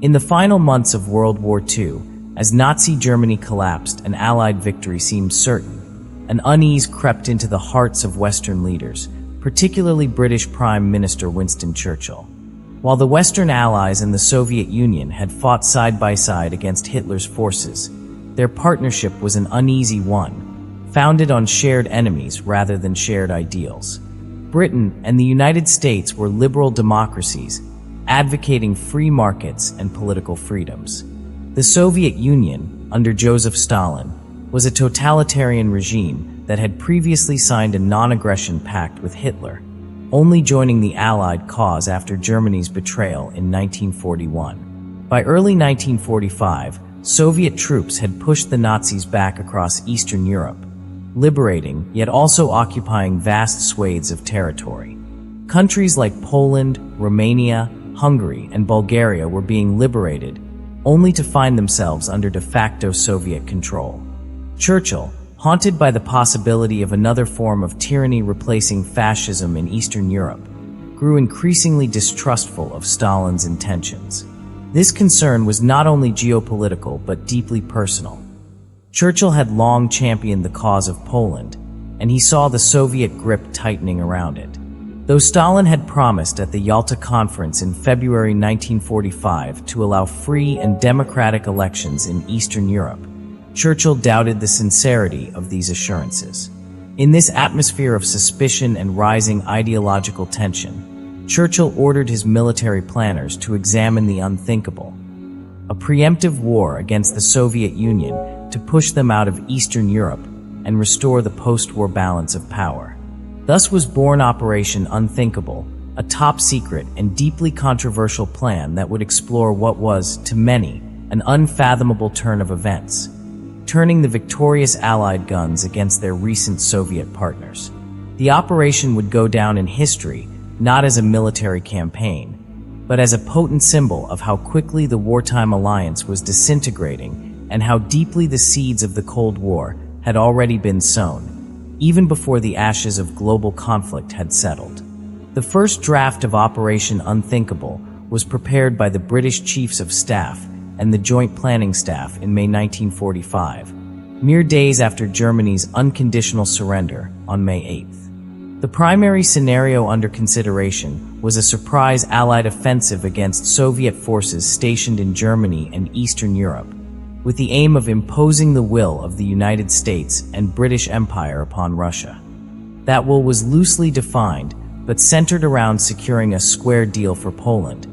In the final months of World War II, as Nazi Germany collapsed and Allied victory seemed certain, an unease crept into the hearts of Western leaders, particularly British Prime Minister Winston Churchill. While the Western Allies and the Soviet Union had fought side by side against Hitler's forces, their partnership was an uneasy one, founded on shared enemies rather than shared ideals. Britain and the United States were liberal democracies, advocating free markets and political freedoms. The Soviet Union, under Joseph Stalin, was a totalitarian regime that had previously signed a non-aggression pact with Hitler, only joining the Allied cause after Germany's betrayal in 1941. By early 1945, Soviet troops had pushed the Nazis back across Eastern Europe, liberating yet also occupying vast swathes of territory. Countries like Poland, Romania, Hungary, and Bulgaria were being liberated, only to find themselves under de facto Soviet control. Churchill, haunted by the possibility of another form of tyranny replacing fascism in Eastern Europe, grew increasingly distrustful of Stalin's intentions. This concern was not only geopolitical but deeply personal. Churchill had long championed the cause of Poland, and he saw the Soviet grip tightening around it. Though Stalin had promised at the Yalta Conference in February 1945 to allow free and democratic elections in Eastern Europe, Churchill doubted the sincerity of these assurances. In this atmosphere of suspicion and rising ideological tension, Churchill ordered his military planners to examine the unthinkable, a preemptive war against the Soviet Union to push them out of Eastern Europe and restore the post-war balance of power. Thus was born Operation Unthinkable, a top-secret and deeply controversial plan that would explore what was, to many, an unfathomable turn of events, turning the victorious Allied guns against their recent Soviet partners. The operation would go down in history not as a military campaign, but as a potent symbol of how quickly the wartime alliance was disintegrating and how deeply the seeds of the Cold War had already been sown, even before the ashes of global conflict had settled. The first draft of Operation Unthinkable was prepared by the British Chiefs of Staff and the Joint Planning Staff in May 1945, mere days after Germany's unconditional surrender on May 8th. The primary scenario under consideration was a surprise Allied offensive against Soviet forces stationed in Germany and Eastern Europe, with the aim of imposing the will of the United States and British Empire upon Russia. That will was loosely defined, but centered around securing a square deal for Poland,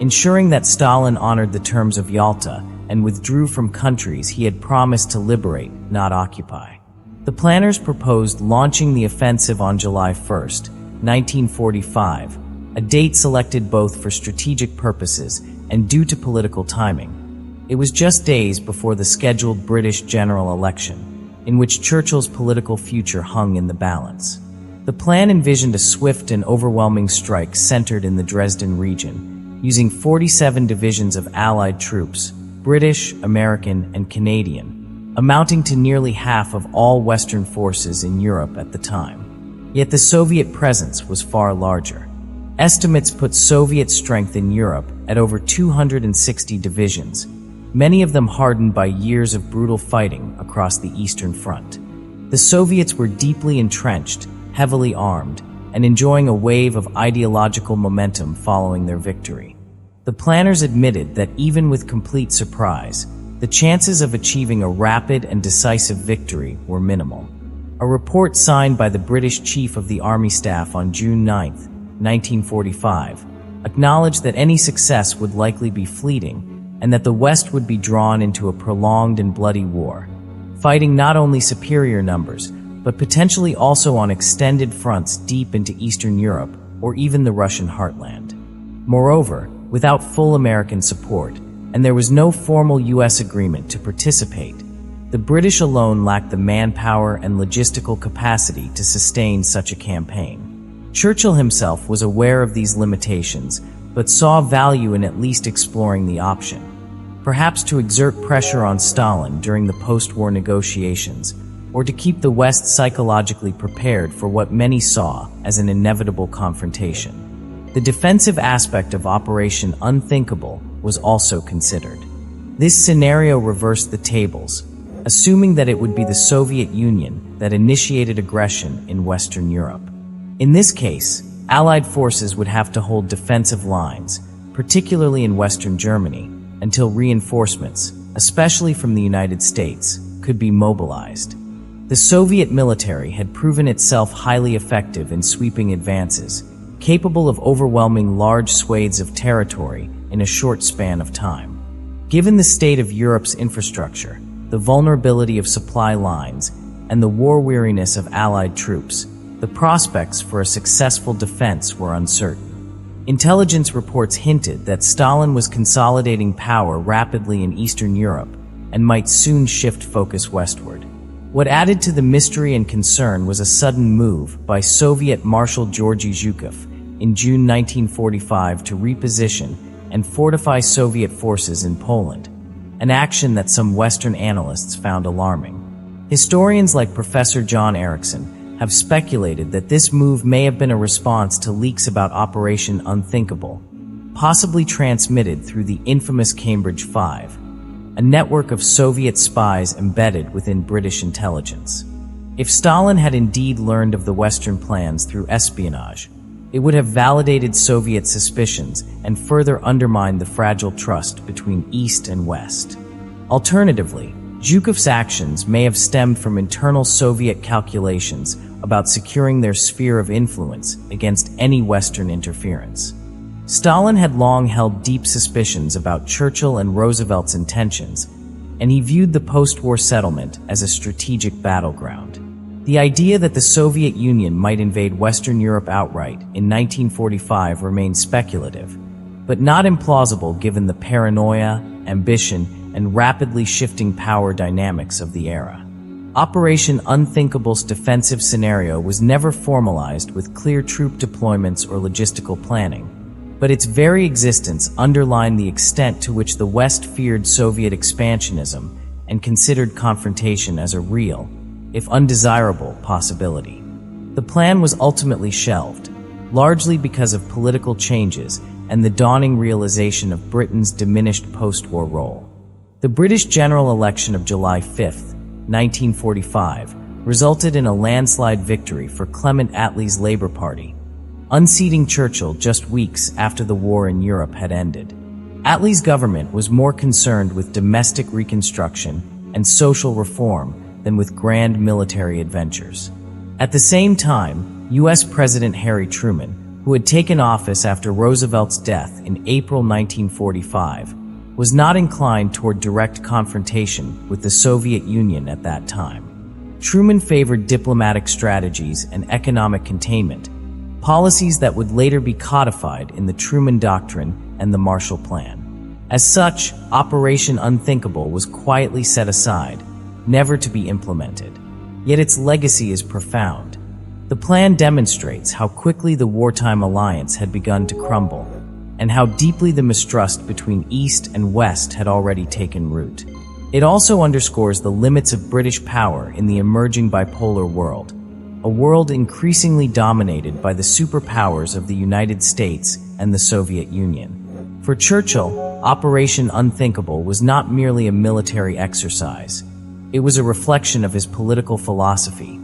ensuring that Stalin honored the terms of Yalta and withdrew from countries he had promised to liberate, not occupy. The planners proposed launching the offensive on July 1, 1945, a date selected both for strategic purposes and due to political timing. It was just days before the scheduled British general election, in which Churchill's political future hung in the balance. The plan envisioned a swift and overwhelming strike centered in the Dresden region, using 47 divisions of Allied troops, British, American, and Canadian, amounting to nearly half of all Western forces in Europe at the time. Yet the Soviet presence was far larger. Estimates put Soviet strength in Europe at over 260 divisions, many of them hardened by years of brutal fighting across the Eastern Front. The Soviets were deeply entrenched, heavily armed, and enjoying a wave of ideological momentum following their victory. The planners admitted that even with complete surprise, the chances of achieving a rapid and decisive victory were minimal. A report signed by the British Chief of the Army Staff on June 9, 1945, acknowledged that any success would likely be fleeting and that the West would be drawn into a prolonged and bloody war, fighting not only superior numbers, but potentially also on extended fronts deep into Eastern Europe or even the Russian heartland. Moreover, without full American support, and there was no formal U.S. agreement to participate, the British alone lacked the manpower and logistical capacity to sustain such a campaign. Churchill himself was aware of these limitations, but saw value in at least exploring the option, perhaps to exert pressure on Stalin during the post-war negotiations, or to keep the West psychologically prepared for what many saw as an inevitable confrontation. The defensive aspect of Operation Unthinkable was also considered. This scenario reversed the tables, assuming that it would be the Soviet Union that initiated aggression in Western Europe. In this case, Allied forces would have to hold defensive lines, particularly in Western Germany, until reinforcements, especially from the United States, could be mobilized. The Soviet military had proven itself highly effective in sweeping advances, capable of overwhelming large swathes of territory in a short span of time. Given the state of Europe's infrastructure, the vulnerability of supply lines, and the war weariness of Allied troops, the prospects for a successful defense were uncertain. Intelligence reports hinted that Stalin was consolidating power rapidly in Eastern Europe and might soon shift focus westward. What added to the mystery and concern was a sudden move by Soviet Marshal Georgy Zhukov in June 1945 to reposition and fortify Soviet forces in Poland, an action that some Western analysts found alarming. Historians like Professor John Erickson have speculated that this move may have been a response to leaks about Operation Unthinkable, possibly transmitted through the infamous Cambridge Five, a network of Soviet spies embedded within British intelligence. If Stalin had indeed learned of the Western plans through espionage, it would have validated Soviet suspicions and further undermined the fragile trust between East and West. Alternatively, Zhukov's actions may have stemmed from internal Soviet calculations about securing their sphere of influence against any Western interference. Stalin had long held deep suspicions about Churchill and Roosevelt's intentions, and he viewed the post-war settlement as a strategic battleground. The idea that the Soviet Union might invade Western Europe outright in 1945 remained speculative, but not implausible given the paranoia, ambition, and rapidly shifting power dynamics of the era. Operation Unthinkable's defensive scenario was never formalized with clear troop deployments or logistical planning, but its very existence underlined the extent to which the West feared Soviet expansionism and considered confrontation as a real, if undesirable, possibility. The plan was ultimately shelved, largely because of political changes and the dawning realization of Britain's diminished post-war role. The British general election of July 5, 1945, resulted in a landslide victory for Clement Attlee's Labour Party, unseating Churchill just weeks after the war in Europe had ended. Attlee's government was more concerned with domestic reconstruction and social reform than with grand military adventures. At the same time, U.S. President Harry Truman, who had taken office after Roosevelt's death in April 1945, was not inclined toward direct confrontation with the Soviet Union at that time. Truman favored diplomatic strategies and economic containment, policies that would later be codified in the Truman Doctrine and the Marshall Plan. As such, Operation Unthinkable was quietly set aside, never to be implemented. Yet its legacy is profound. The plan demonstrates how quickly the wartime alliance had begun to crumble, and how deeply the mistrust between East and West had already taken root. It also underscores the limits of British power in the emerging bipolar world, a world increasingly dominated by the superpowers of the United States and the Soviet Union. For Churchill, Operation Unthinkable was not merely a military exercise. It was a reflection of his political philosophy,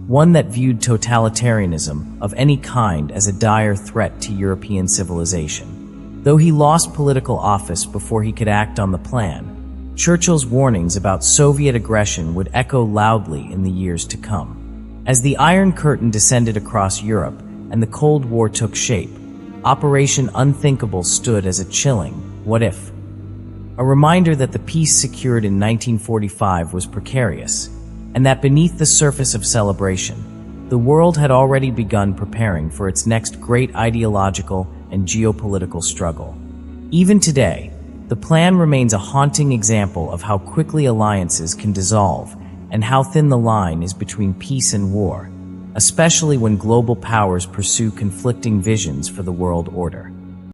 one that viewed totalitarianism of any kind as a dire threat to European civilization. Though he lost political office before he could act on the plan, Churchill's warnings about Soviet aggression would echo loudly in the years to come. As the Iron Curtain descended across Europe and the Cold War took shape, Operation Unthinkable stood as a chilling what if? A reminder that the peace secured in 1945 was precarious, and that beneath the surface of celebration, the world had already begun preparing for its next great ideological and geopolitical struggle. Even today, the plan remains a haunting example of how quickly alliances can dissolve and how thin the line is between peace and war, especially when global powers pursue conflicting visions for the world order.